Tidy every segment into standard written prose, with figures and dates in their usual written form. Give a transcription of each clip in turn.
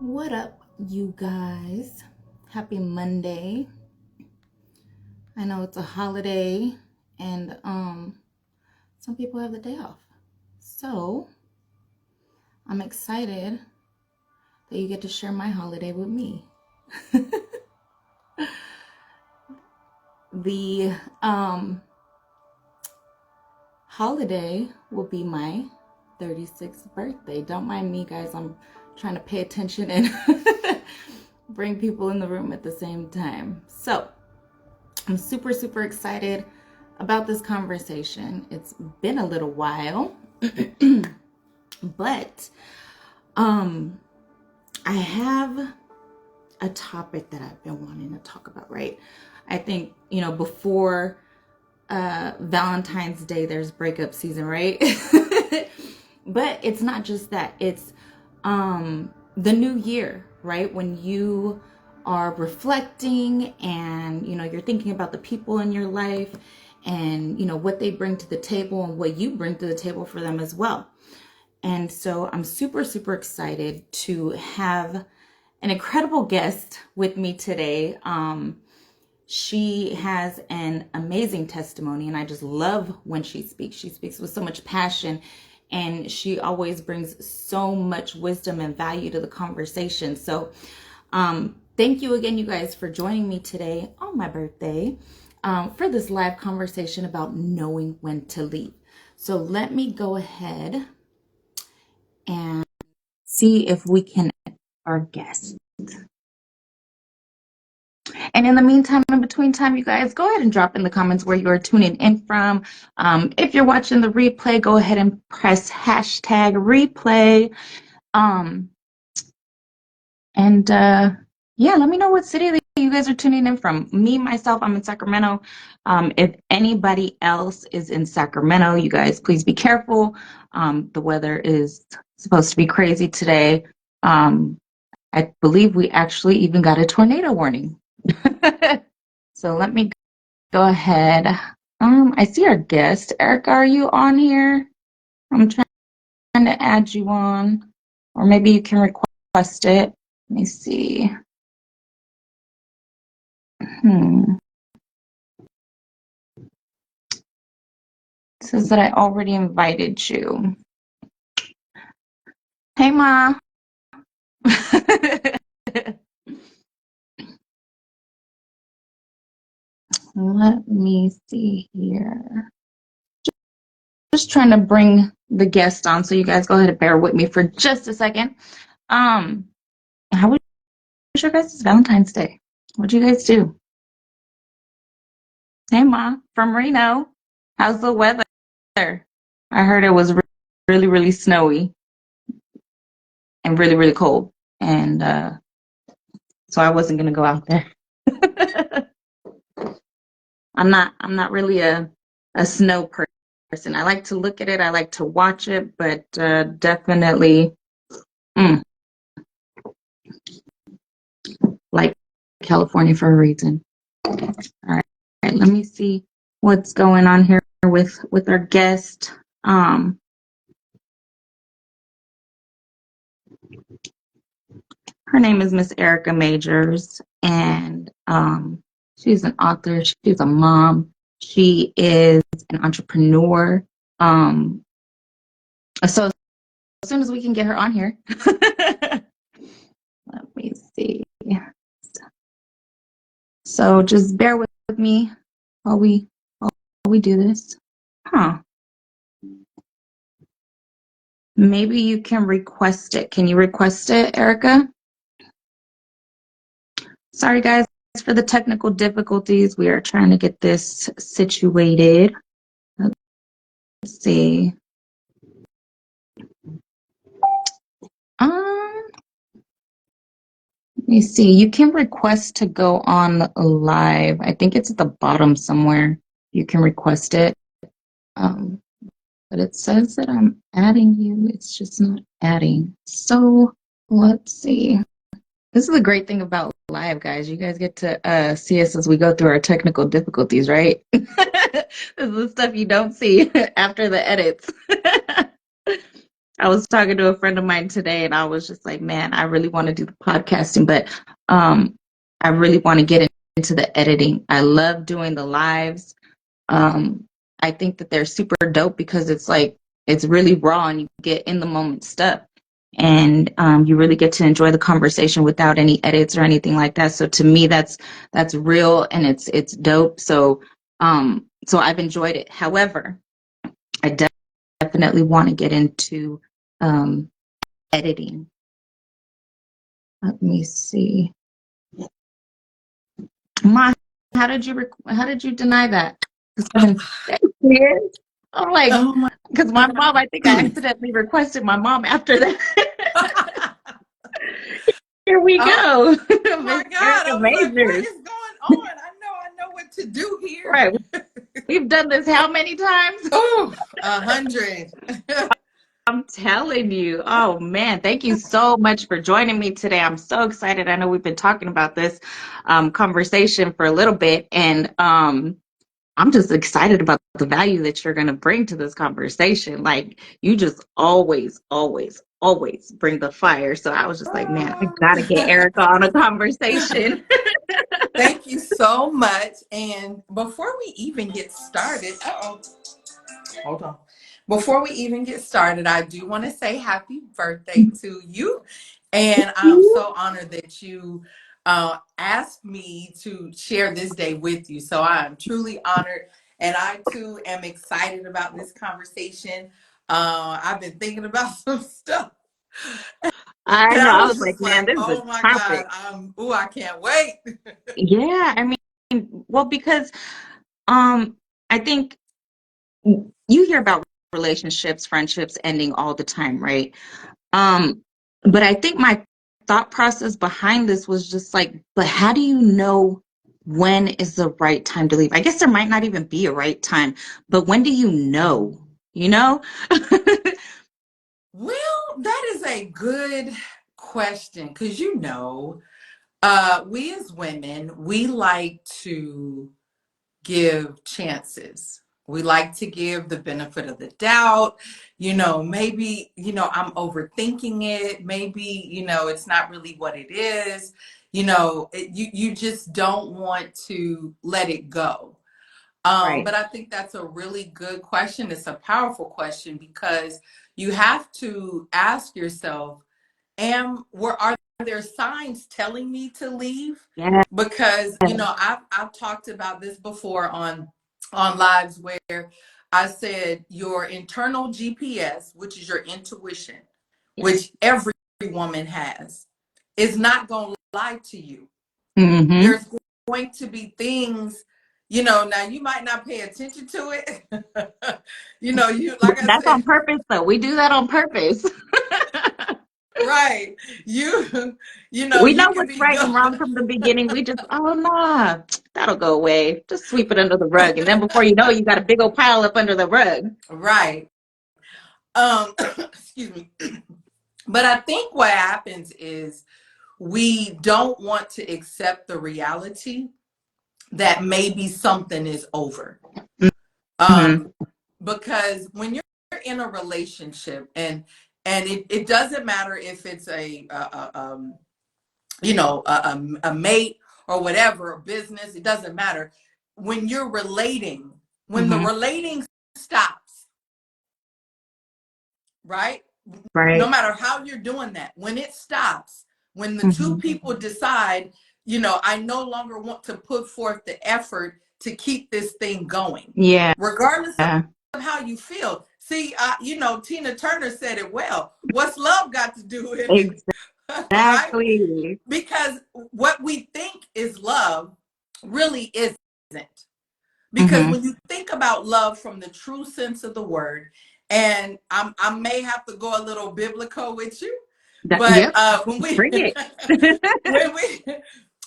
What up, you guys? Happy Monday. I know it's a holiday and some people have the day off. So, I'm excited that you get to share my holiday with me. The holiday will be my 36th birthday. Don't mind me, guys. I'm trying to pay attention and bring people in the room at the same time. So, I'm super, super excited about this conversation. It's been a little while, but I have a topic that I've been wanting to talk about, right? I think, before Valentine's Day, there's breakup season, right? But it's not just that. It's the new year, right? When you are reflecting and, you're thinking about the people in your life and, what they bring to the table and what you bring to the table for them as well. And so I'm super, super excited to have an incredible guest with me today. She has an amazing testimony, and I just love when she speaks. She speaks with so much passion, and she always brings so much wisdom and value to the conversation. So thank you again, you guys, for joining me today on my birthday for this live conversation about knowing when to leave. So let me go ahead and see if we can our guest. And in the meantime, in between time, you guys, go ahead and drop in the comments where you are tuning in from. If you're watching the replay, go ahead and press hashtag replay. Yeah, let me know what city that you guys are tuning in from. Me, myself, I'm in Sacramento. If anybody else is in Sacramento, you guys, please be careful. The weather is supposed to be crazy today. I believe we actually even got a tornado warning. So let me go ahead. I see our guest. Erica, are you on here? I'm trying to add you on. Or maybe you can request it. Let me see. It says that I already invited you. Hey, Ma. Let me see here. Just trying to bring the guest on, so you guys go ahead and bear with me for just a second. How was your guys' Valentine's Day? What'd you guys do? Hey, Ma, from Reno. How's the weather? I heard it was really, really snowy and really, really cold. And so I wasn't gonna go out there. I'm not really a snow person. I like to look at it, I like to watch it, but definitely like California for a reason. All right, let me see what's going on here with our guest. Her name is Miss Erica Majors, and she's an author, she's a mom, she is an entrepreneur. So as soon as we can get her on here, let me see. So just bear with me while we do this. Maybe you can request it. Can you request it, Erica? Sorry, guys, for the technical difficulties. We are trying to get this situated. Let's see. Let me see. You can request to go on live. I think it's at the bottom somewhere. You can request it. But it says that I'm adding you. It's just not adding. So let's see. This is the great thing about live, guys. You guys get to see us as we go through our technical difficulties, right? This is the stuff you don't see after the edits. I was talking to a friend of mine today, and I was just like, man, I really want to do the podcasting, but um, I really want to get into the editing. I love doing the lives. Um, I think that they're super dope because it's like it's really raw and you get in the moment stuff. And you really get to enjoy the conversation without any edits or anything like that. So to me, that's real and it's dope. So I've enjoyed it. However, I definitely want to get into um, editing. Let me see. Ma, how did you deny that? It's been weird. I'm like, Oh my because my mom, I think I accidentally requested my mom after that. Here we oh go. my Miss God. Erica I was like, what Majors. is going on? I know what to do here. Right. We've done this how many times? Oh, 100. I'm telling you. Oh man, thank you so much for joining me today. I'm so excited. I know we've been talking about this conversation for a little bit, and I'm just excited about the value that you're going to bring to this conversation. Like you just always, always, always bring the fire. So I was just like, man, I got to get Erica on a conversation. Thank you so much. And before we even get started, hold on. Before we even get started, I do want to say happy birthday to you. And I'm so honored that you asked me to share this day with you. So I am truly honored. And I too am excited about this conversation. I've been thinking about some stuff. I And know. I I was was like, just man, like, this is a oh my God, topic. I can't wait. Yeah, I mean, well, because um, I think you hear about relationships, friendships ending all the time, right? Um, but I think my thought process behind this was just like, but how do you know when is the right time to leave? I guess there might not even be a right time, but when do you know? You know? Well, that is a good question because we as women, we like to give chances. We like to give the benefit of the doubt. Maybe, I'm overthinking it. Maybe, it's not really what it is. You just don't want to let it go. Right. But I think that's a really good question. It's a powerful question because you have to ask yourself, are there signs telling me to leave? Yeah. Because I've talked about this before on lives where I said your internal GPS, which is your intuition, which every woman has, is not going to lie to you. Mm-hmm. There's going to be things, now you might not pay attention to it. You, like I That's on said, purpose, though. We do that on purpose. right. You, We you know can what's be right good. and wrong from the beginning. We just, oh, nah, that'll go away. Just sweep it under the rug. And then before you know it, you got a big old pile up under the rug. Right. Excuse me. But I think what happens is we don't want to accept the reality that maybe something is over. Mm-hmm. Um, because when you're in a relationship and it doesn't matter if it's a mate or whatever, a business, it doesn't matter. When you're relating, when the Mm-hmm. relating stops, right? No Right. matter how you're doing that, when it stops, when the two Mm-hmm. people decide, I no longer want to put forth the effort to keep this thing going, Yeah. regardless of how you feel. See, Tina Turner said it well. What's love got to do with it? Right? Exactly. Because what we think is love really isn't. Because Mm-hmm. when you think about love from the true sense of the word, and I may have to go a little biblical with you, but Yep. when we Bring it. when we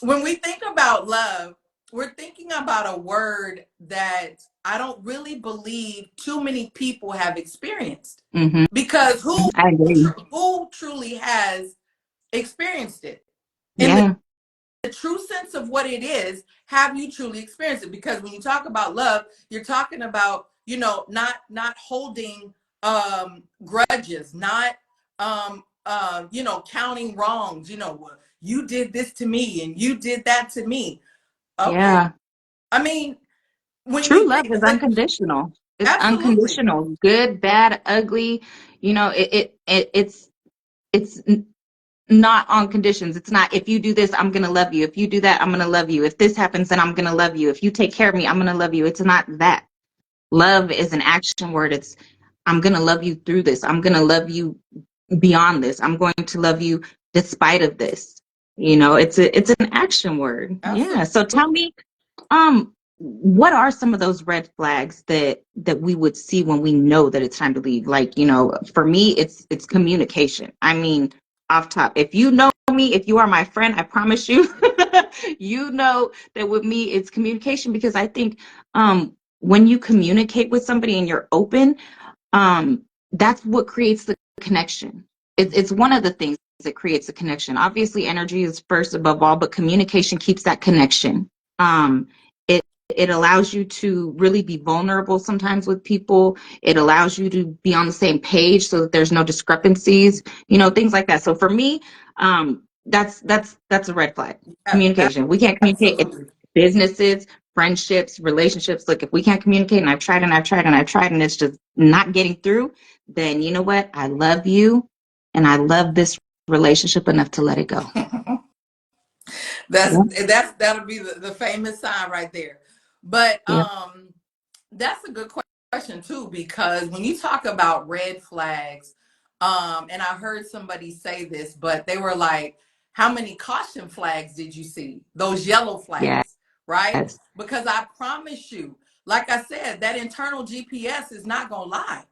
when we think about love, we're thinking about a word that I don't really believe too many people have experienced. Mm-hmm. Because I agree. who truly has experienced it? In Yeah. the true sense of what it is, have you truly experienced it? Because when you talk about love, you're talking about, not holding grudges, not counting wrongs. Well, you did this to me and you did that to me. Okay. Yeah. I mean, when True you love think is that, unconditional. It's absolutely. unconditional. Good, bad, ugly. It's not on conditions. It's not, if you do this, I'm gonna love you. If you do that, I'm gonna love you. If this happens, then I'm gonna love you. If you take care of me, I'm gonna love you. It's not that. Love is an action word. It's, I'm gonna love you through this. I'm gonna love you beyond this. I'm going to love you despite of this. It's an action word. Yeah. So tell Absolutely. me, what are some of those red flags that we would see when we know that it's time to leave? Like, for me, it's communication. I mean, off top, if you know me, if you are my friend, I promise you, you know that with me, it's communication, because I think when you communicate with somebody and you're open, that's what creates the connection. It's one of the things that creates a connection. Obviously, energy is first above all, but communication keeps that connection. It it allows you to really be vulnerable sometimes with people. It allows you to be on the same page so that there's no discrepancies, things like that. So for me, that's a red flag. Communication. We can't communicate. It's Absolutely. businesses, friendships, relationships. Look, if we can't communicate, and I've tried and I've tried and I've tried, and it's just not getting through, then you know what? I love you and I love this relationship enough to let it go. Yeah. That'll be the famous sign right there. But Yeah. that's a good question too, because when you talk about red flags, and I heard somebody say this, but they were like, how many caution flags did you see? Those yellow flags, right? Yes. Because I promise you, like I said, that internal GPS is not gonna lie.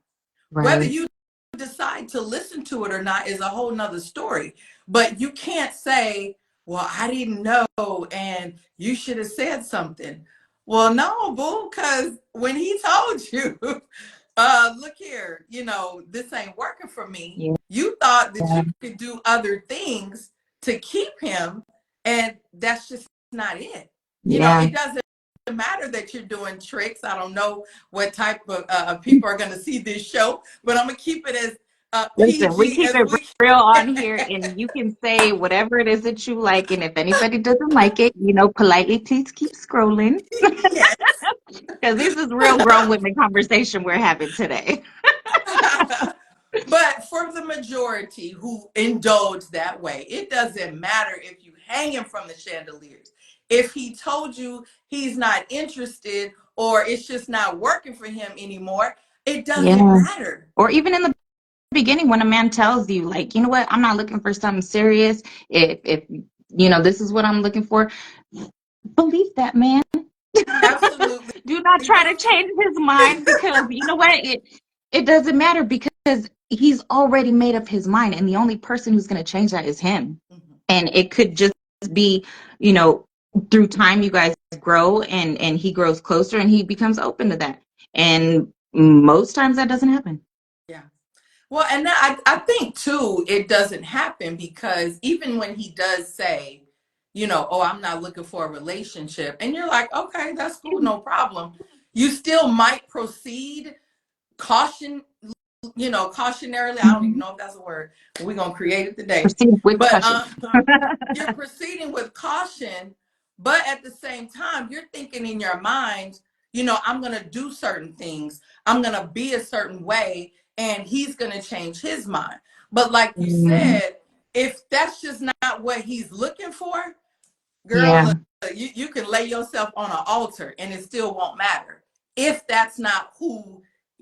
Whether Right. you decide to listen to it or not is a whole nother story. But you can't say, well, I didn't know and you should have said something. Well, no, boo, because when he told you, look here, this ain't working for me, Yeah. you thought that you could do other things to keep him, and that's just not it. Yeah. It doesn't matter that you're doing tricks. I don't know what type of people are going to see this show, but I'm going to keep it as Listen, we PG keep as it we real on can. here, and you can say whatever it is that you like. And if anybody doesn't like it, politely please keep scrolling, Yes. because this is real grown women conversation we're having today. But for the majority who indulge that way, it doesn't matter if you hang him from the chandeliers. If he told you he's not interested or it's just not working for him anymore, it doesn't Yeah. matter. Or even in the beginning, when a man tells you, like, you know what, I'm not looking for something serious. If this is what I'm looking for, believe that man. Absolutely. Do not try to change his mind, because you know what, it doesn't matter, because he's already made up his mind, and the only person who's going to change that is him. Mhm. And it could just be, through time, you guys grow, and he grows closer and he becomes open to that, and most times that doesn't happen. Yeah. Well, and I think too, it doesn't happen because even when he does say, oh, I'm not looking for a relationship, and you're like, okay, that's cool, no problem. You still might proceed caution, cautionarily. I don't even Mhm. know if that's a word. We're gonna create it today. Proceed with But caution. you're proceeding with caution, but at the same time, you're thinking in your mind, I'm gonna do certain things, I'm gonna be a certain way, and he's gonna change his mind. But like you Mhm. said, if that's just not what he's looking for, girl, Yeah. look, you can lay yourself on an altar and it still won't matter if that's not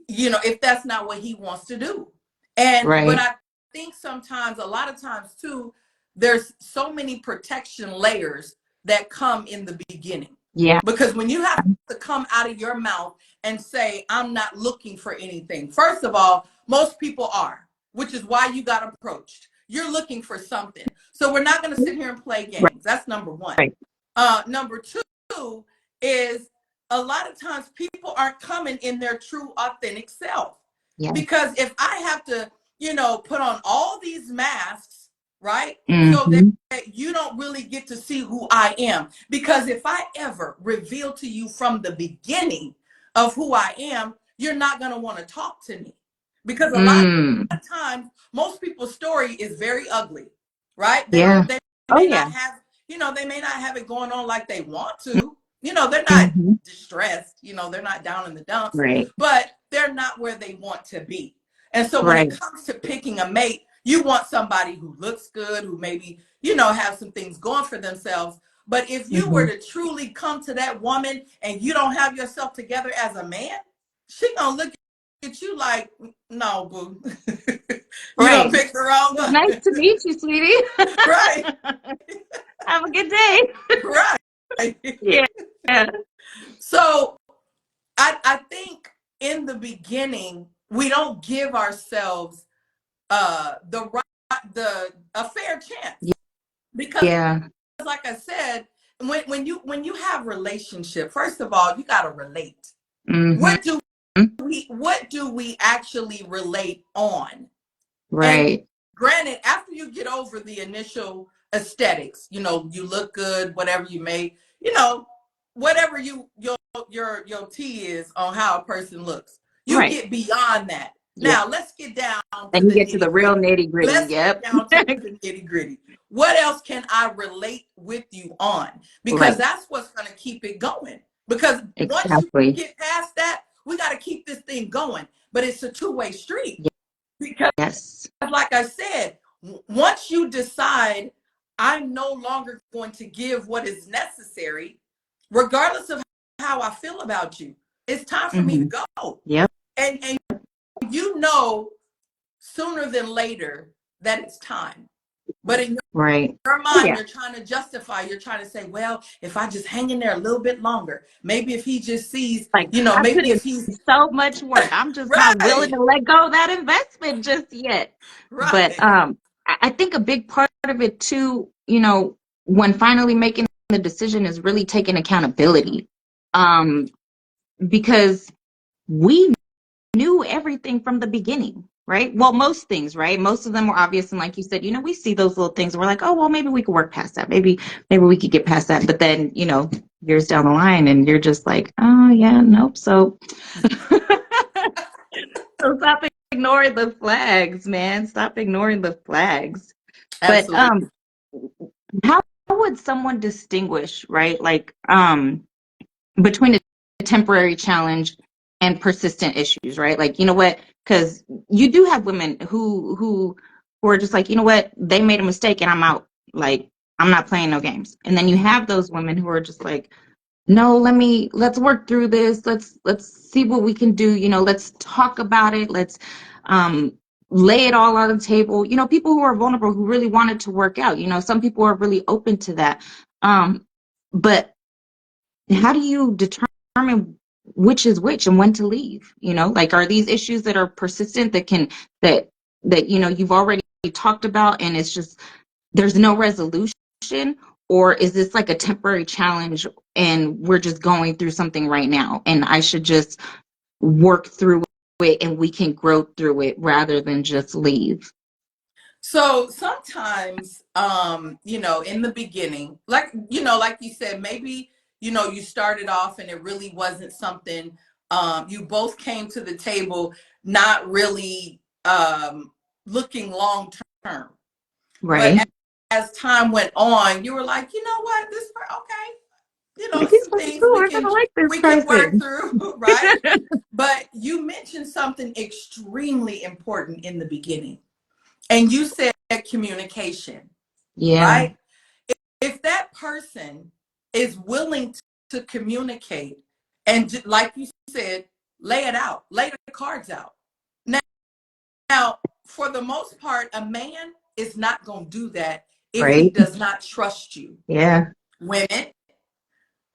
if that's not what he wants to do. But Right. I think sometimes, a lot of times too, there's so many protection layers that come in the beginning. Yeah. Because when you have to come out of your mouth and say, I'm not looking for anything, first of all, most people are, which is why you got approached. You're looking for something. So we're not going to sit here and play Right. games. That's number one. Right. Number two is a lot of times people aren't coming in their true, authentic self. Yeah. Because if I have to, put on all these masks, right? So that Hmm. you don't really get to see who I am. Because if I ever reveal to you from the beginning of who I am, you're not going to want to talk to me because a lot Mm. of times most people's story is very ugly, right? Yeah. They Oh may yeah. not have, they may not have it going on like they want to. They're not Hmm. distressed, they're not down in the dumps, Right. but they're not where they want to be. And so when it Right. comes to picking a mate, you want somebody who looks good, who maybe, have some things going for themselves. But if you Hmm. were to truly come to that woman and you don't have yourself together as a man, she gonna look at you like, no, boo. You don't Right. pick the wrong one. Nice to meet you, sweetie. Right, Have a good day. right. Yeah. So I think in the beginning, we don't give ourselves the a fair chance, because Yeah. like I said, when you have relationship, first of all, you got to relate. Hmm. What do we actually relate on? And Right. granted, after you get over the initial aesthetics, you look good, whatever you may, whatever your T is on how a person looks, you Right. get beyond that. Yeah. Now let's get down to Then you the get to the nitty real gritty. nitty gritty. Let's get Yep. down to the nitty gritty. What else can I relate with you on? Because Right. that's what's going to keep it going. Because once you Exactly. get past that, we got to keep this thing going. But it's a two-way street. Ye- Because Yes. like I said, once you decide I'm no longer going to give what is necessary, regardless of how I feel about you, it's time for me to Hmm. go. Yep. And you know sooner than later that it's time. But in Right. your Oh, mind, yeah. you're trying to justify, you're trying to say, well, if I just hang in there a little bit longer, maybe if he just sees, Like, I put maybe in if he's so much work. I'm just not willing right, to let go of that investment just yet. But right. I think a big part of it too, when finally making the decision is really taking accountability. Um, because we knew everything from the beginning, right? Well, most things, right? Most of them were obvious. And like you said, we see those little things and we're like, oh, well, maybe we could work past that. Maybe we could get past that. But then, years down the line and you're just like, oh yeah, nope. So, so stop ignoring the flags, man. Stop ignoring the flags. But Absolutely. how would someone distinguish, right? Like, between a temporary challenge and persistent issues, right? Like, you know what? Because you do have women who are just like, you know what? They made a mistake and I'm out. Like, I'm not playing no games. And then you have those women who are just like, no, let's work through this. Let's see what we can do. Let's talk about it. Let's um lay it all on the table. People who are vulnerable, who really wanted to work out. Some people are really open to that. But how do you determine which is which and when to leave? Like, are these issues that are persistent that you've already talked about and it's just there's no resolution, or is this like a temporary challenge and we're just going through something right now and I should just work through it and we can grow through it rather than just leave? So sometimes, in the beginning, like you said, maybe, you started off and it really wasn't something, you both came to the table, not really, looking long term. But Right. as time went on, you were like, you know what, okay, He's some pretty things cool. we We're can, gonna like this we can work person. through, right? But you mentioned something extremely important in the beginning. And you said communication, Yeah. right? If that person is willing to communicate and, like you said, lay it out, lay the cards out. Now, for the most part, a man is not going to do that if he Right. does not trust you. Yeah. Women,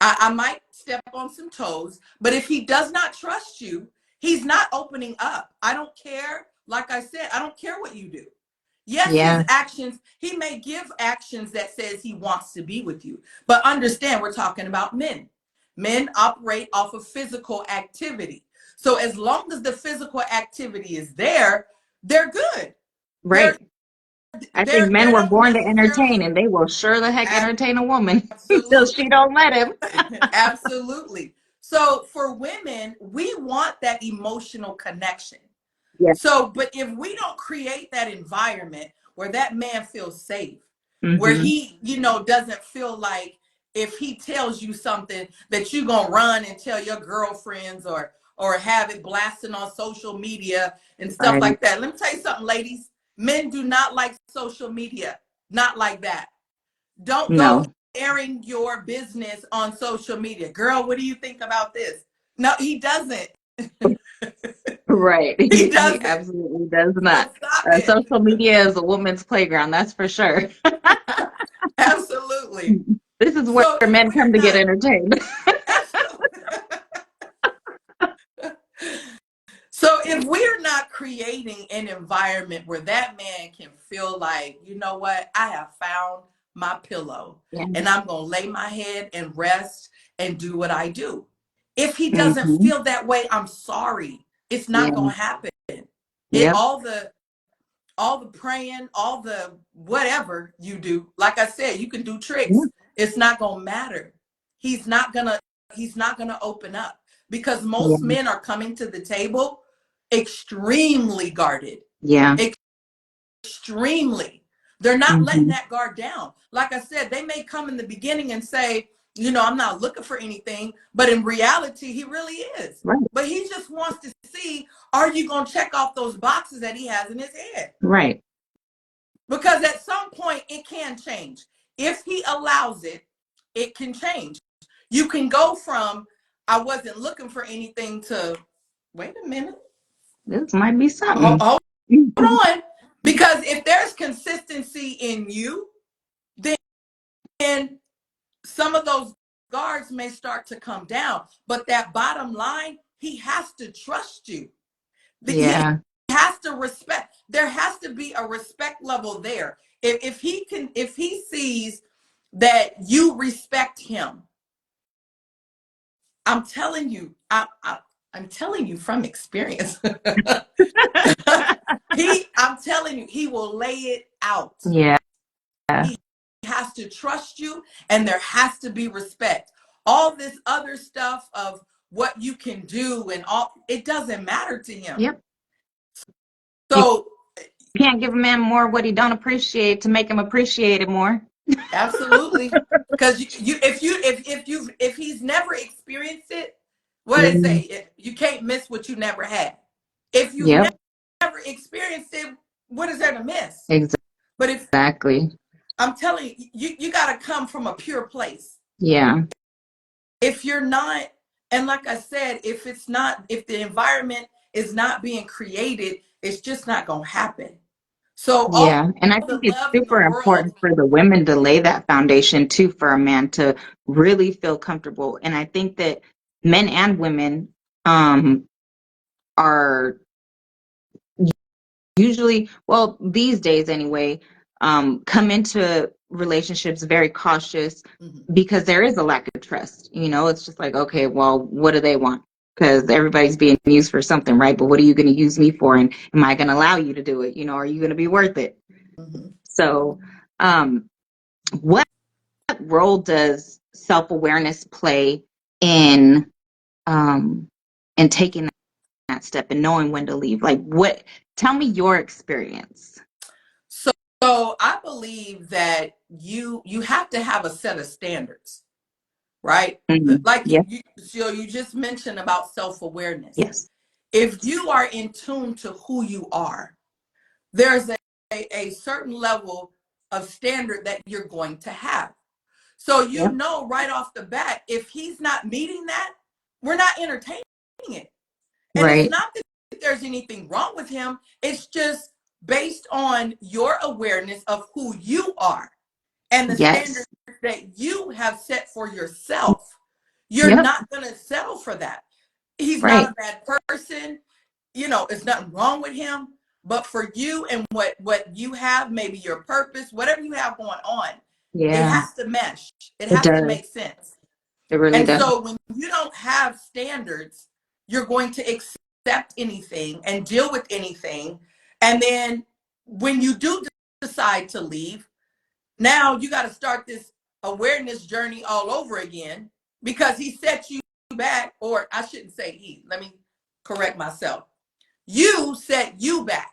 I might step on some toes, but if he does not trust you, he's not opening up. I don't care. Like I said, I don't care what you do. Yes, his Yeah. actions, he may give actions that says he wants to be with you. But understand, we're talking about men. Men operate off of physical activity. So as long as the physical activity is there, they're good. They're Right. I they're think men they were don't born to entertain, necessarily and they will sure the heck entertain a woman until she absolutely. don't let him. Absolutely. So for women, we want that emotional connection. Yeah. So, but if we don't create that environment where that man feels safe, where Mm-hmm. he, doesn't feel like if he tells you something that you're gonna run and tell your girlfriends or have it blasting on social media and stuff Right. like that. Let me tell you something, ladies. Men do not like social media. Not like that. Don't go No. airing your business on social media. Girl, what do you think about this? No, he doesn't. Right. He He doesn't. absolutely does So not. stop it. Social media is a woman's playground, that's for sure. Absolutely. This is where So if men we're come to get not, entertained. so if we're not creating an environment where that man can feel like, you know what, I have found my pillow Yeah. and I'm going to lay my head and rest and do what I do. If he doesn't Mm-hmm. feel that way, I'm sorry. It's not Yeah. going to happen. It Yep. all the praying, all the whatever you do, like I said, you can do Yeah. tricks. It's not going to matter. He's not going to he's not going to open up because most Yeah. men are coming to the table extremely guarded. Yeah. Extremely. They're not letting Mm-hmm. that guard down. Like I said, they may come in the beginning and say, I'm not looking for anything, but in reality, he really is. Right. But he just wants to see, are you going to check off those boxes that he has in his head? Right. Because at some point it can change. If he allows it, it can change. You can go from, I wasn't looking for anything to, wait a minute, This might be something. hold on. Because if there's consistency in you, then some of those guards may start to come down. But that bottom line, he has to trust you. He Yeah. has to respect. There has to be a respect level there. If he sees that you respect him, I'm telling you, I'm telling you from experience. I'm telling you, he will lay it out. Yeah. He has to trust you, and there has to be respect. All this other stuff of what you can do and all, it doesn't matter to him. Yep. You So can't give a man more what he don't appreciate to make him appreciate it more. absolutely, because if he's never experienced it, what Yeah. they say, you can't miss what you never had. If you've Yep. never experienced it, what is there to miss? But if Exactly. I'm telling you, you got to come from a pure place. Yeah. If you're not, and like I said, if the environment is not being created, it's just not going to happen. So all Yeah. And I the think it's love in the super world. important for the women to lay that foundation too for a man to really feel comfortable. And I think that men and women are usually, well, these days anyway, come into relationships very cautious Mhm. because there is a lack of trust. It's just like, okay, well, what do they want? Because everybody's being used for something, right? But what are you going to use me for? And am I going to allow you to do it? Are you going to be worth it? Mhm. So, what role does self-awareness play in taking that step and knowing when to leave? Like, tell me your experience. So I believe that you have to have a set of standards, right? Mm-hmm. Like Yes. you just mentioned about self-awareness. Yes. If you are in tune to who you are, there's a certain level of standard that you're going to have. So Yep. right off the bat, if he's not meeting that, we're not entertaining it. And it's Right. not that there's anything wrong with him. It's just based on your awareness of who you are and the Yes. standards that you have set for yourself. You're Yep. not going to settle for that. He's not Right. a bad person. There's nothing wrong with him. But for you and what you have, maybe your purpose, whatever you have going on, it Yeah. has to mesh. It It has to does. make sense. It really And does. so when you don't have standards, you're going to accept anything and deal with anything. And then when you do decide to leave, now you got to start this awareness journey all over again because he set you back, or I shouldn't say he, let me correct myself. You set you back.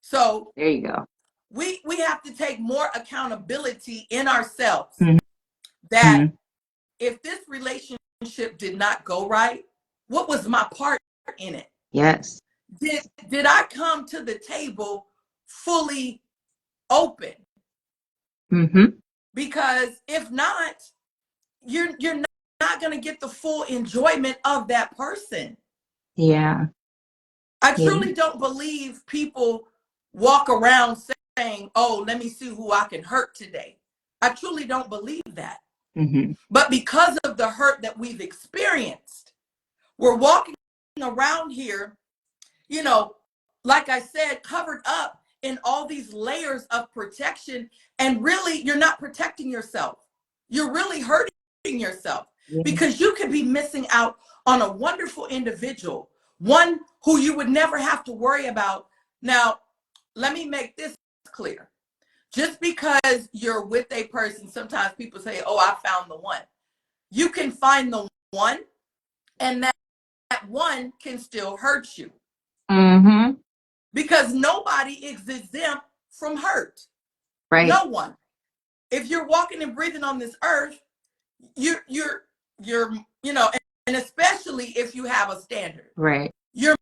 So there you go. we have to take more accountability in ourselves Mm-hmm. that if this relationship did not go right, what was my part in it? Yes. Did I come to the table fully open? Mm-hmm. Because if not, you're not going to get the full enjoyment of that person. Yeah. I Yeah. truly don't believe people walk around saying, "Oh, let me see who I can hurt today." I truly don't believe that. Mm-hmm. But because of the hurt that we've experienced, we're walking around here, you know, like I said, covered up in all these layers of protection. And really, you're not protecting yourself. You're really hurting yourself Yeah. because you could be missing out on a wonderful individual, one who you would never have to worry about. Now, let me make this clear. Just because you're with a person, sometimes people say, "Oh, I found the one." You can find the one, and that one can still hurt you. Mm-hmm. Because nobody is exempt from hurt. Right. No one. If you're walking and breathing on this earth, you're you know, and especially if you have a standard, Right. you're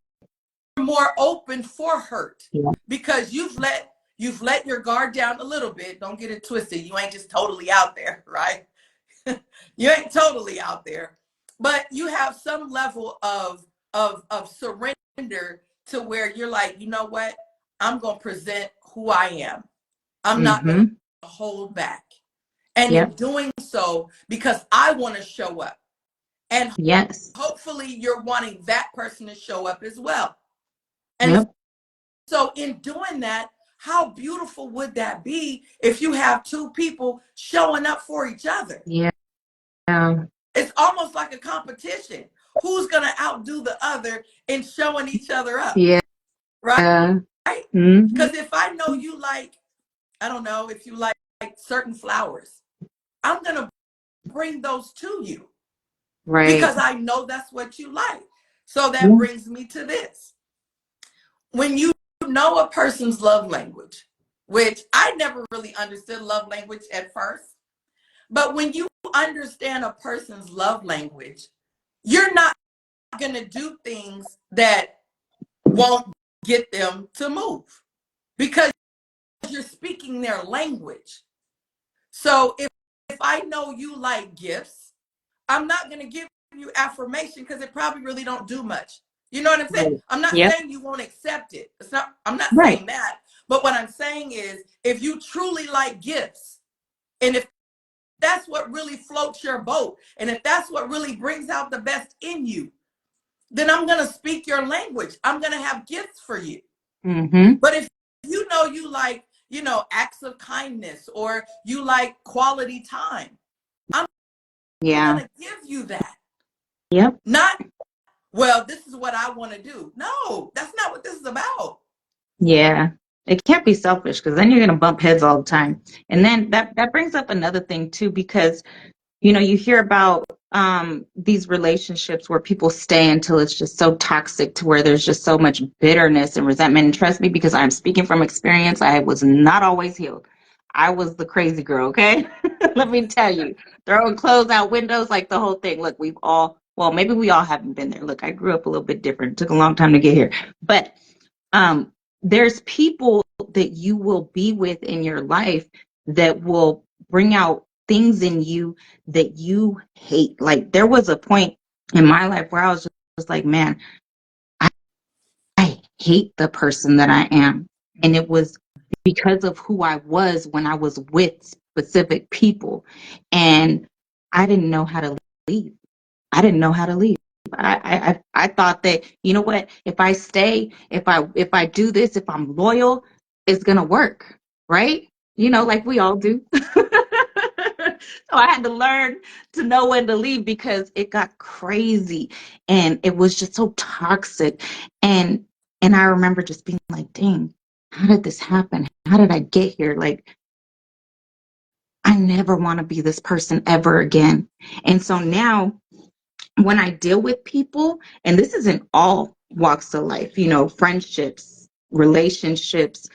more open for hurt Yeah. because you've let your guard down a little bit. Don't get it twisted. You ain't just totally out there, right? You ain't totally out there, but you have some level of surrender to where you're like, you know what? I'm going to present who I am. I'm not going to hold back. And in doing so, because I want to show up. And yes, hopefully you're wanting that person to show up as well. And so in doing that, how beautiful would that be if you have two people showing up for each other? Yeah. It's almost like a competition. Who's going to outdo the other in showing each other up? Yeah. Right? Mm-hmm. Because if I know you like, I don't know, if you like certain flowers, I'm going to bring those to you. Right. Because I know that's what you like. So that brings me to this. When you know a person's love language, which I never really understood love language at first, but when you understand a person's love language, you're not going to do things that won't get them to move because you're speaking their language. So if I know you like gifts, I'm not going to give you affirmation because it probably really don't do much. You know what I'm saying? I'm not saying you won't accept it. It's not, I'm not saying that. But what I'm saying is if you truly like gifts, and if that's what really floats your boat, and if that's what really brings out the best in you, then I'm going to speak your language. I'm going to have gifts for you. Mm-hmm. But if you know you like, you know, acts of kindness or you like quality time, I'm going to give you that. Yep. Not, well, this is what I want to do. No, that's not what this is about. Yeah. It can't be selfish because then you're going to bump heads all the time. And then that brings up another thing too, because, you know, you hear about these relationships where people stay until it's just so toxic to where there's just so much bitterness and resentment. And trust me, because I'm speaking from experience, I was not always healed. I was the crazy girl, okay? Let me tell you, throwing clothes out windows, like the whole thing. Look, well, maybe we all haven't been there. Look, I grew up a little bit different. It took a long time to get here. But there's people that you will be with in your life that will bring out things in you that you hate. Like there was a point in my life where I was just like, man, I hate the person that I am. And it was because of who I was when I was with specific people. And I didn't know how to leave. I didn't know how to leave. I thought that, you know what, if I stay, if I do this, if I'm loyal, it's gonna work, right? You know, like we all do. So I had to learn to know when to leave because it got crazy and it was just so toxic. And I remember just being like, dang, how did this happen? How did I get here? Like, I never want to be this person ever again. And so now when I deal with people, and this isn't all walks of life, you know, friendships, relationships,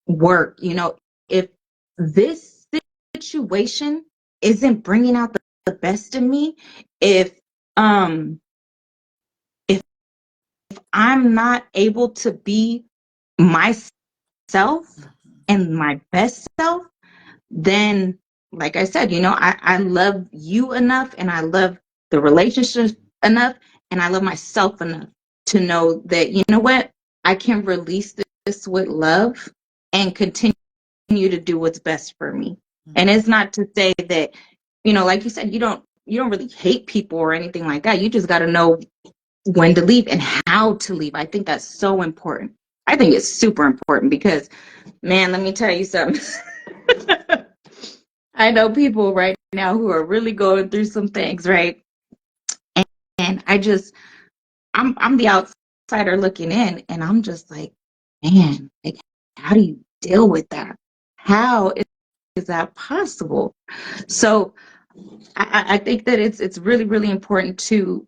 work, you know, if this situation isn't bringing out the best in me, if um if I'm not able to be myself and my best self, then like I said, you know, I love you enough and I love the relationship enough and I love myself enough to know that, you know what, I can release this with love and continue to do what's best for me. And it's not to say that, you know, like you said, you don't really hate people or anything like that. You just got to know when to leave and how to leave. I think that's so important. I think it's super important because, man, let me tell you something. I know people right now who are really going through some things, right? And I'm the outsider looking in, and I'm just like, man, like, how do you deal with that? How is that possible? So I think that it's really, really important to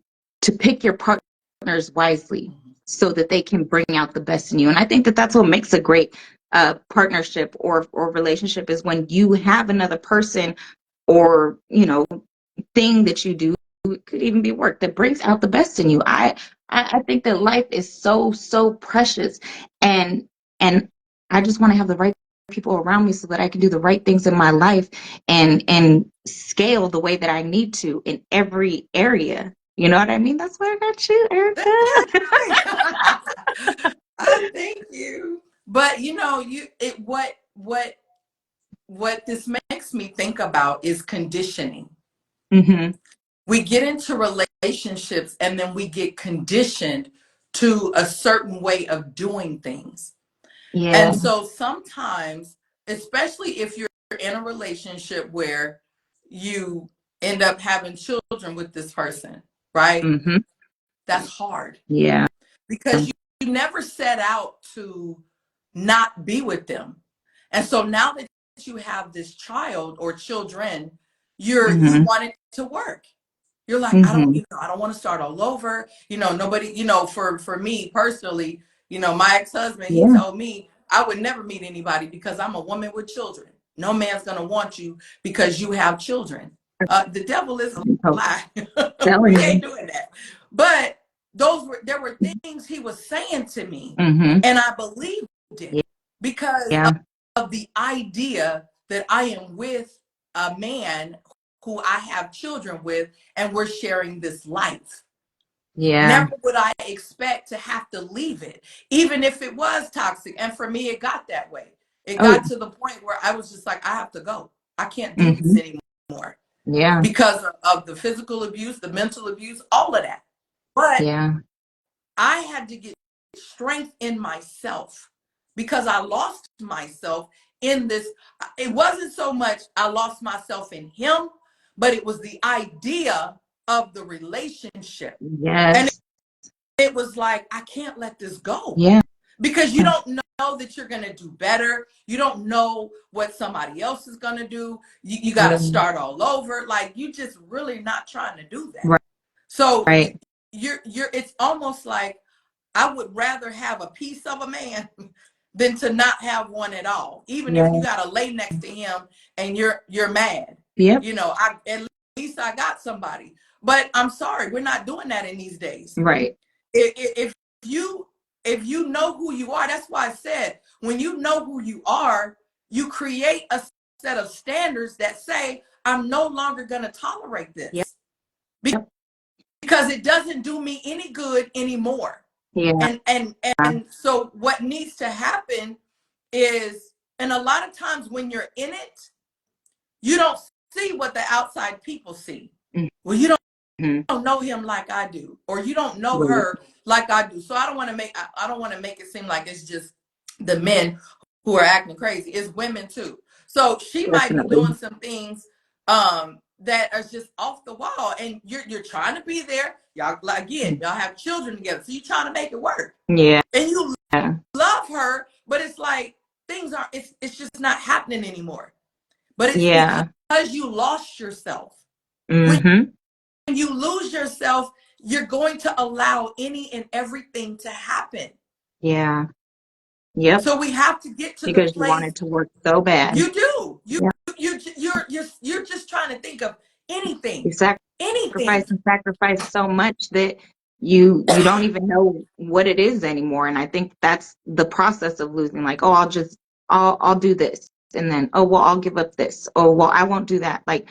pick your partners wisely so that they can bring out the best in you. And I think that that's what makes a great partnership or relationship is when you have another person or, you know, thing that you do, it could even be work that brings out the best in you. I think that life is so precious, and and I just want to have the right people around me so that I can do the right things in my life and scale the way that I need to in every area. You know what I mean? That's why I got you, Erica. I thank you. But you know, what this makes me think about is conditioning. Mm-hmm. We get into relationships and then we get conditioned to a certain way of doing things. Yeah. And so sometimes, especially if you're in a relationship where you end up having children with this person, right? Mm-hmm. That's hard Yeah. because you never set out to not be with them. And so now that you have this child or children, you Mm-hmm. want it to work. You're like, Mm-hmm. I don't want to start all over. You know, nobody, you know, for me personally, you know, my ex-husband, he Yeah. told me I would never meet anybody because I'm a woman with children. No man's gonna want you because you have children. The devil is a I'm lie. We telling ain't you. doing that. But there were things he was saying to me, Mm-hmm. and I believed it because Yeah. of the idea that I am with a man who I have children with, and we're sharing this life. Yeah. Never would I expect to have to leave it, even if it was toxic. And for me, it got that way. It Oh, got to the point where I was just like, I have to go. I can't do this mm-hmm. anymore Yeah. because of the physical abuse, the mental abuse, all of that. But Yeah. I had to get strength in myself because I lost myself in this. It wasn't so much I lost myself in him, but it was the idea of the relationship. And Yes. it was like, I can't let this go Yeah. because you don't know that you're going to do better. You don't know what somebody else is going to do. You got to Yeah. start all over. Like, you just really not trying to do that. Right. So Right. it's almost like I would rather have a piece of a man than to not have one at all. Even if you Yeah. got to lay next to him and you're mad. Yep. You know, at least I got somebody. But I'm sorry, we're not doing that in these days. Right. If you if you know who you are, that's why I said when you know who you are, you create a set of standards that say I'm no longer going to tolerate Yep. this because it doesn't do me any good anymore. Yeah. And so what needs to happen is, and a lot of times when you're in it, you don't see what the outside people see. Well, you Mm-hmm. don't know him like I do, or you don't know Right. her like I do. So I don't want to make it seem like it's just the men who are acting crazy. It's women too. So she might be Definitely. doing some things that are just off the wall, and you're trying to be there. Y'all, again, y'all have children together, so you're trying to make it work, Yeah. and you love her, but it's like things aren't. It's just not happening anymore. But it's Yeah. because you lost yourself. When Mm-hmm. you lose yourself, you're going to allow any and everything to happen. Yeah. Yep. So we have to get to the Because you want place. it to work so bad. You do. Yeah. You're just trying to think of anything, You sacrifice anything. and sacrifice so much that you don't even know what it is anymore. And I think that's the process of losing. Like, oh, I'll do this. And then, oh, well, I'll give up this. Oh, well, I won't do that. Like,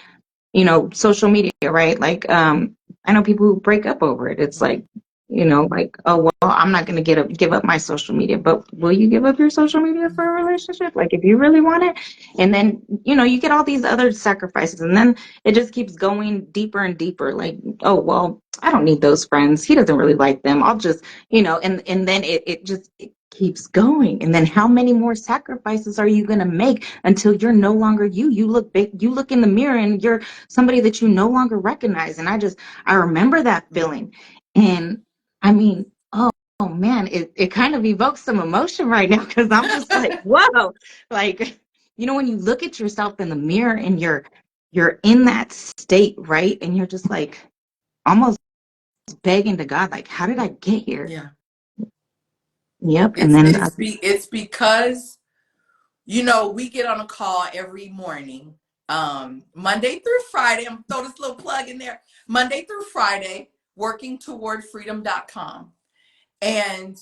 social media, right? Like, I know people who break up over it. It's like, like, oh, well, I'm not going to give up my social media, but will you give up your social media for a relationship? Like, if you really want it. And then, you get all these other sacrifices, and then it just keeps going deeper and deeper. Like, oh, well, I don't need those friends. He doesn't really like them. I'll just, and then it keeps going. And then how many more sacrifices are you going to make until you're no longer you? You look big, you look in the mirror and you're somebody that you no longer recognize. And I remember that feeling. And I mean, oh man, it kind of evokes some emotion right now, because I'm just like, whoa, like, when you look at yourself in the mirror and you're in that state, right? And you're just like almost begging to God, like, how did I get here? Yeah. Yep. And then It's because, we get on a call every morning, Monday through Friday. I'm throw this little plug in there. Monday through Friday, workingtowardfreedom.com. And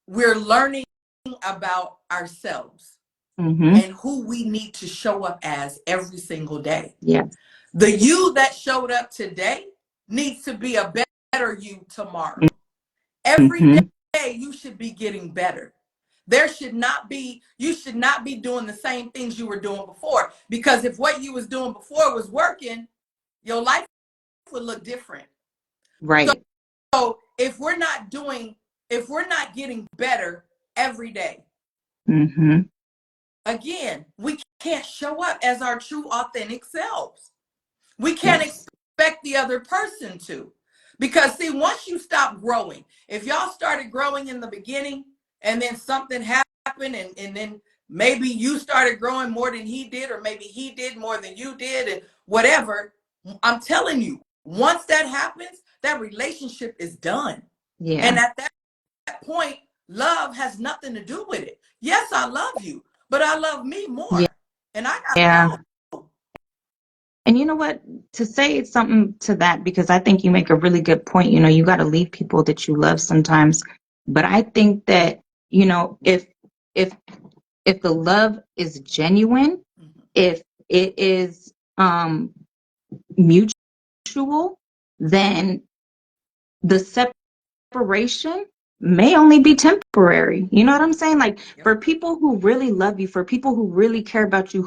we're learning about ourselves and who we need to show up as every single day. Yeah. The you that showed up today needs to be a better you tomorrow. Every day you should be getting better. You should not be doing the same things you were doing before, because if what you was doing before was working, your life would look different. Right. So if we're not getting better every day, again, we can't show up as our true authentic selves. We can't expect the other person to. Because see, once you stop growing, if y'all started growing in the beginning and then something happened and then maybe you started growing more than he did, or maybe he did more than you did, and whatever, I'm telling you, once that happens, that relationship is done. Yeah. And at that point, love has nothing to do with it. Yes, I love you, but I love me more. Yeah. And I gotta go. And you know what? To say something to that, because I think you make a really good point. You got to leave people that you love sometimes. But I think that, if the love is genuine, if it is mutual, then the separation may only be temporary. You know what I'm saying? Like, for people who really love you, for people who really care about you,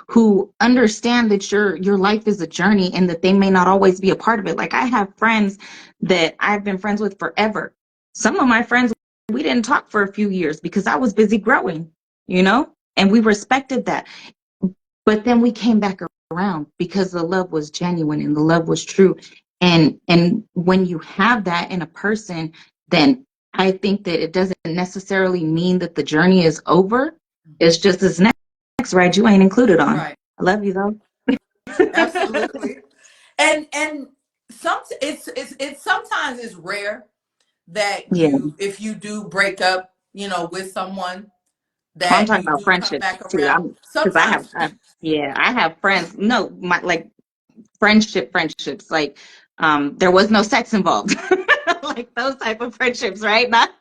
who understand that your life is a journey and that they may not always be a part of it. Like, I have friends that I've been friends with forever. Some of my friends, we didn't talk for a few years because I was busy growing, and we respected that. But then we came back around because the love was genuine and the love was true. And when you have that in a person, then I think that it doesn't necessarily mean that the journey is over. It's just this next ride you ain't included on. Right. I love you though. Absolutely. And it's sometimes it's rare that if you do break up, with someone, that I'm talking about friendships friendships too. Because I have friends. No, like friendships. Like, there was no sex involved. Like those type of friendships, right? Not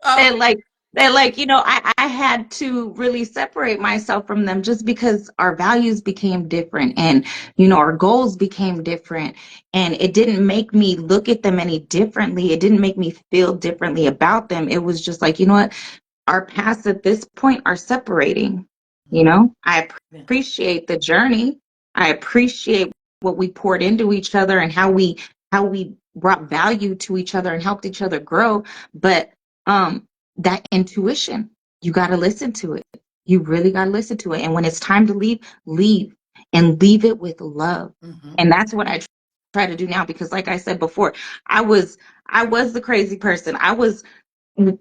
and like I had to really separate myself from them just because our values became different, and our goals became different, and it didn't make me look at them any differently. It didn't make me feel differently about them. It was just like, what, our paths at this point are separating. I appreciate the journey. I appreciate what we poured into each other and how we brought value to each other and helped each other grow. But that intuition, you got to listen to it. You really got to listen to it. And when it's time to leave and leave it with love. And that's what I try to do now, because like I said before, I was the crazy person. I was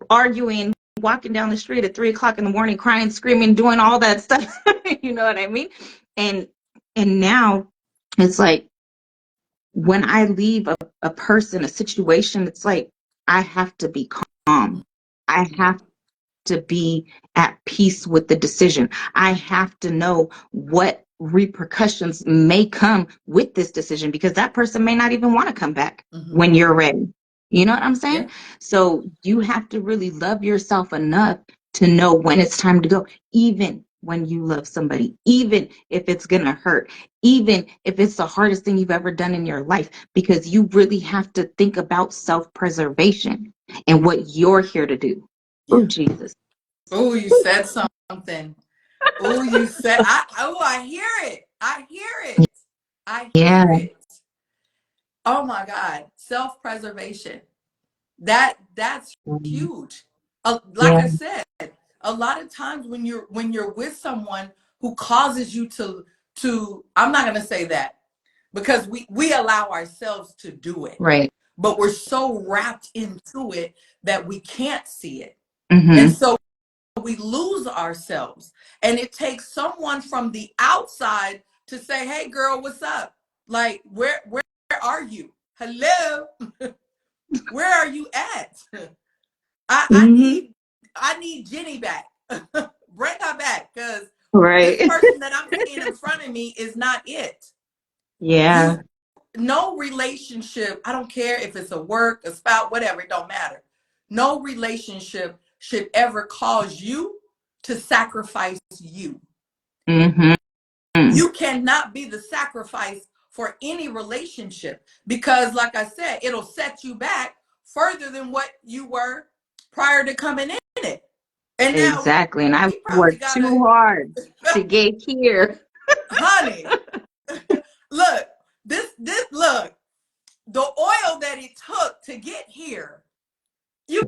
arguing, walking down the street at 3:00 in the morning, crying, screaming, doing all that stuff. You know what I mean? And now it's like, when I leave a person, a situation, it's like I have to be calm. I have to be at peace with the decision. I have to know what repercussions may come with this decision because that person may not even want to come back when you're ready. You know what I'm saying? Yeah. So you have to really love yourself enough to know when it's time to go, even when you love somebody, even if it's going to hurt, even if it's the hardest thing you've ever done in your life, because you really have to think about self-preservation and what you're here to do. Yeah. Oh, Jesus. Oh, you said something. Oh, you said, I hear it. I hear it. I Yeah. hear it. Oh my God. Self-preservation. That's huge. Like Yeah. I said, a lot of times when you're with someone who causes you to I'm not gonna say that because we allow ourselves to do it, Right. but we're so wrapped into it that we can't see it. Mm-hmm. And so we lose ourselves. And it takes someone from the outside to say, hey girl, what's up? Like, where are you? Hello? Where are you at? I need Jenny back. Bring her back, because Right. this person that I'm seeing in front of me is not it. Yeah. No relationship, I don't care if it's a work, a spouse, whatever, it don't matter. No relationship should ever cause you to sacrifice you. Mm-hmm. You cannot be the sacrifice for any relationship because, like I said, it'll set you back further than what you were prior to coming in it. And now Exactly. And I've we probably worked gotta, too hard to get here. honey, look, look, the oil that it took to get here, you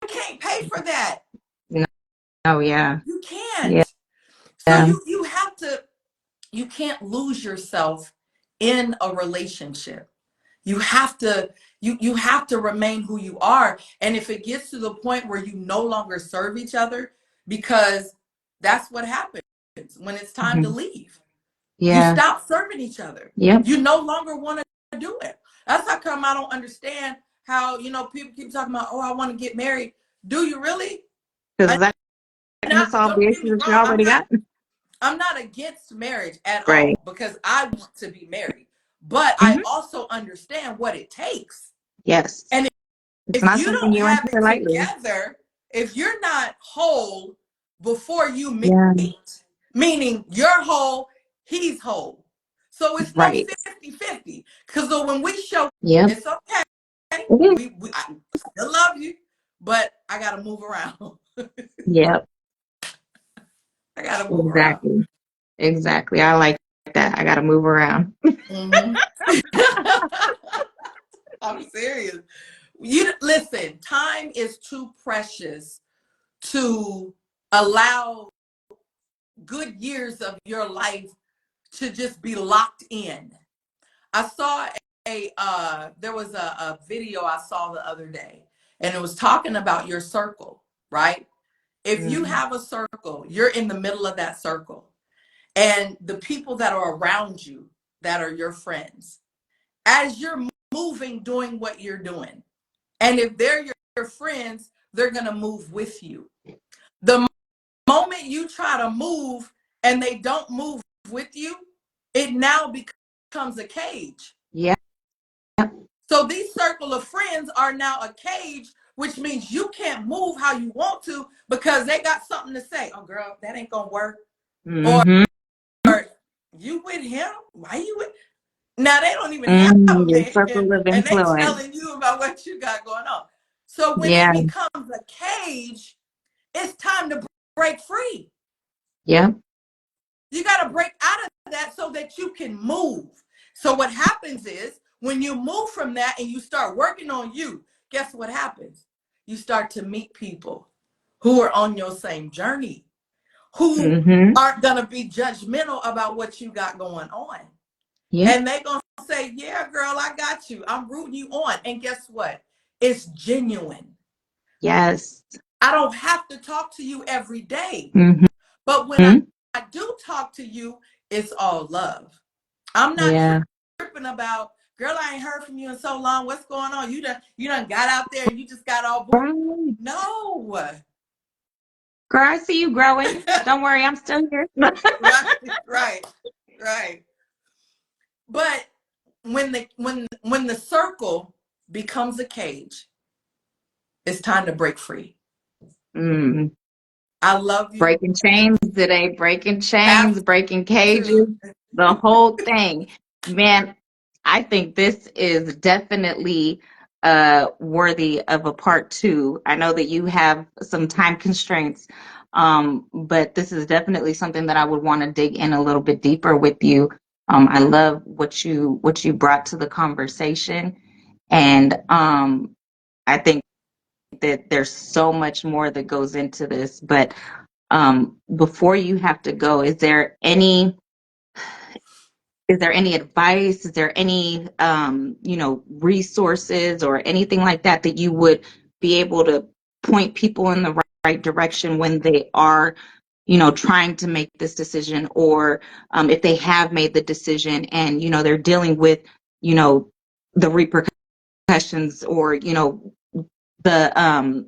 can't pay for that. No. Oh, yeah. You can't. Yeah. So you have to, you can't lose yourself in a relationship. You have to you have to remain who you are. And if it gets to the point where you no longer serve each other, because that's what happens when it's time to leave. You Yeah. stop serving each other. Yep. You no longer want to do it. That's how come I don't understand how, people keep talking about, oh, I want to get married. Do you really? Because that's going to solve Don't the get issue me that you wrong. already got. I'm not against marriage at Right. all because I want to be married. But I also understand what it takes. Yes. And It's if not you something don't you have enter it lightly. together, if you're not whole before you meet, Yeah. meaning you're whole, he's whole. So it's no Right. 50-50. Because when we show, Yep. it's okay. It is. I still love you, but I got to move around. Yep. I got to move around. Exactly. I like that. I got to move around. Mm-hmm. I'm serious. You listen, time is too precious to allow good years of your life to just be locked in. I saw there was a video I saw the other day, and it was talking about your circle, right? If you have a circle, you're in the middle of that circle, and the people that are around you that are your friends, as you're moving, doing what you're doing, and if they're your friends, they're going to move with you. The moment you try to move and they don't move with you, it now becomes a cage. Yeah. So these circle of friends are now a cage, which means you can't move how you want to because they got something to say. Oh, girl, that ain't going to work. Mm-hmm. Or you with him? Why you with? Now they don't even have a Your man, circle of and they influence. telling you about what you got going on. So when it Yeah. becomes a cage, it's time to break free. Yeah. You got to break out of that so that you can move. So what happens is when you move from that and you start working on you, guess what happens? You start to meet people who are on your same journey, who aren't going to be judgmental about what you got going on. Yeah. And they're going to say, yeah, girl, I got you. I'm rooting you on. And guess what? It's genuine. Yes. I don't have to talk to you every day. But when I do talk to you, it's all love. I'm not tripping about, girl, I ain't heard from you in so long. What's going on? You done got out there and you just got all bored. Right. No. Girl, I see you growing. Don't worry, I'm still here. Right, right. But when the circle becomes a cage, it's time to break free. Mm. I love you. Breaking chains today, breaking Have chains, breaking cages, to. the whole thing. Man, I think this is definitely worthy of a part two. I know that you have some time constraints, but this is definitely something that I would want to dig in a little bit deeper with you. I love what you brought to the conversation, and I think that there's so much more that goes into this. But before you have to go, is there any advice? Is there any resources or anything like that that you would be able to point people in the right direction when they are, trying to make this decision, or if they have made the decision and they're dealing with the repercussions, or the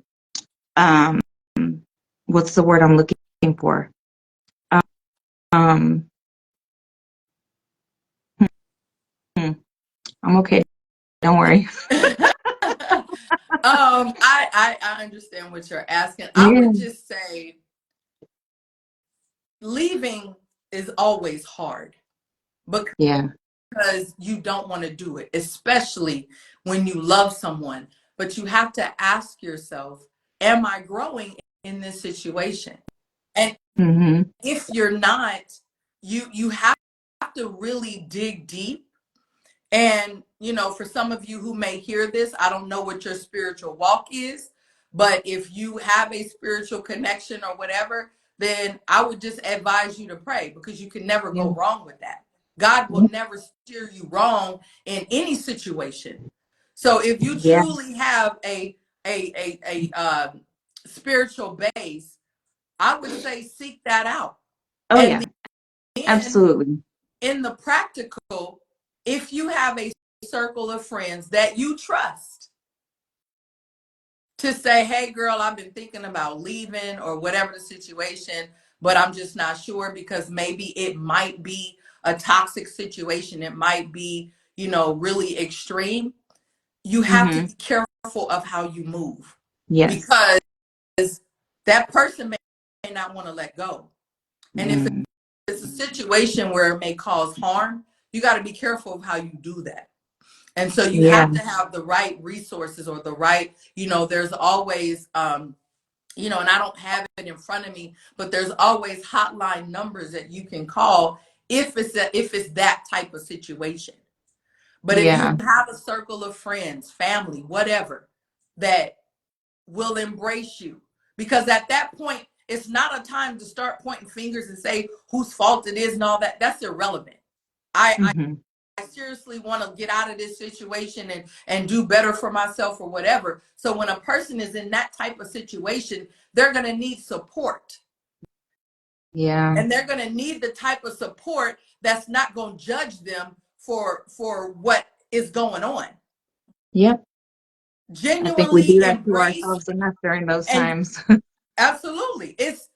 um what's the word I'm looking for? Um, hmm, I'm okay. Don't worry. I understand what you're asking. I Yeah. would just say leaving is always hard Yeah. because you don't want to do it, especially when you love someone. But you have to ask yourself, am I growing in this situation? And Mm-hmm. if you're not, you have to really dig deep. And, for some of you who may hear this, I don't know what your spiritual walk is, but if you have a spiritual connection or whatever, then I would just advise you to pray, because you can never Yeah. go wrong with that. God will never steer you wrong in any situation. So if you Yeah. truly have a spiritual base, I would say seek that out. Oh And yeah. then Absolutely. in the practical, if you have a circle of friends that you trust to say, hey, girl, I've been thinking about leaving or whatever the situation, but I'm just not sure, because maybe it might be a toxic situation. It might be, really extreme. You have to Mm-hmm. be careful of how you move, Yes. because that person may not want to let go. And if Mm. it's a situation where it may cause harm, you got to be careful of how you do that. And so you Yeah. have to have the right resources, or the right, there's always, and I don't have it in front of me, but there's always hotline numbers that you can call if it's that type of situation. But if you Yeah. have a circle of friends, family, whatever, that will embrace you, because at that point, it's not a time to start pointing fingers and say whose fault it is and all that. That's irrelevant. Mm-hmm. I seriously want to get out of this situation and do better for myself or whatever. So when a person is in that type of situation, they're going to need support. Yeah. And they're going to need the type of support that's not going to judge them for what is going on. Yep. I think we Genuinely do that to embrace. ourselves enough during those And times. absolutely, it's,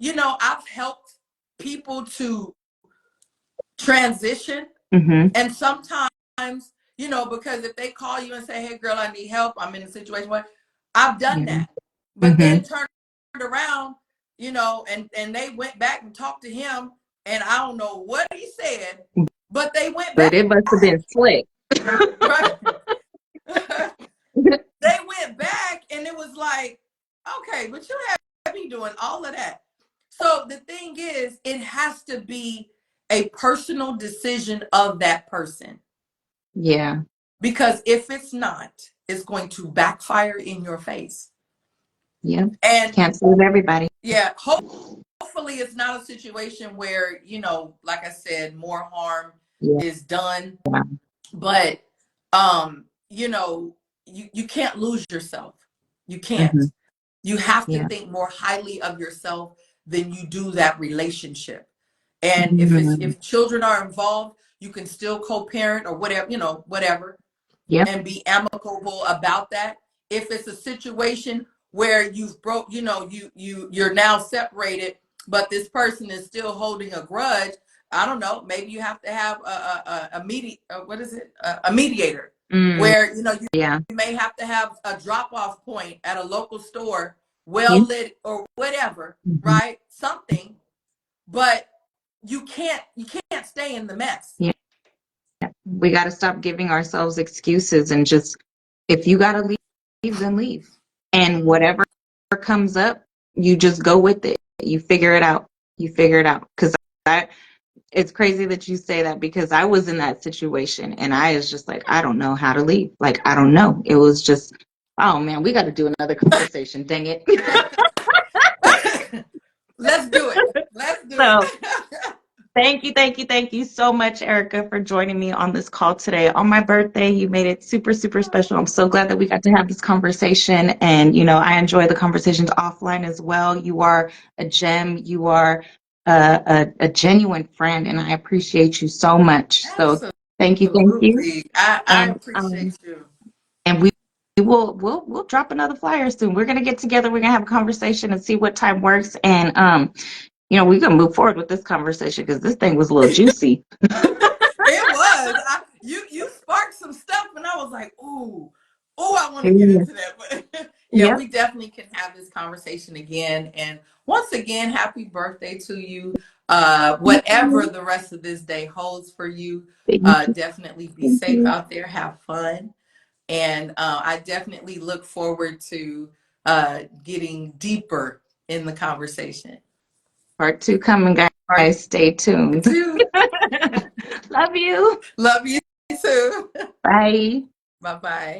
I've helped people to transition. Mm-hmm. And sometimes, because if they call you and say, hey, girl, I need help, I'm in a situation where I've done Yeah. that. But Mm-hmm. then turned around, and they went back and talked to him, and I don't know what he said, but they went But back. it must have been slick. Right? They went back, and it was like, okay, but you have me doing all of that. So the thing is, it has to be a personal decision of that person. Yeah. Because if it's not, it's going to backfire in your face. Yep. And Can't save everybody. yeah, hopefully it's not a situation where, like I said, more harm Yeah. is done. But you can't lose yourself. You can't. Mm-hmm. You have to Yeah. think more highly of yourself than you do that relationship. And Mm-hmm. if children are involved, You can still co-parent or whatever, whatever, Yep. and be amicable about that. If it's a situation where you've broke, you're now separated, but this person is still holding a grudge, I don't know, maybe you have to have a mediator, where Yeah. you may have to have a drop-off point at a local store, Yeah. well lit or whatever, right? Something, but you can't stay in the mess. Yeah. We got to stop giving ourselves excuses and just, if you got to leave, then leave. And whatever comes up, you just go with it. You figure it out. Because it's crazy that you say that, because I was in that situation and I was just like, I don't know how to leave. Like, I don't know. It was just, oh man, we got to do another conversation. Dang it. Let's do it. So thank you so much, Erica, for joining me on this call today. On my birthday, you made it super, super special. I'm so glad that we got to have this conversation. And, I enjoy the conversations offline as well. You are a gem. You are a genuine friend, and I appreciate you so much. So thank you. Absolutely. I And appreciate you. and we'll drop another flyer soon. We're gonna get together. We're gonna have a conversation and see what time works. And we're gonna move forward with this conversation because this thing was a little juicy. It was. You sparked some stuff, and I was like, ooh, I want to get into that. But Yep. we definitely can have this conversation again. And once again, happy birthday to you. Whatever the rest of this day holds for you, definitely be safe out there. Have fun. And I definitely look forward to getting deeper in the conversation. Part 2 coming, guys. Stay tuned. Love you. Love you too. Bye. Bye-bye.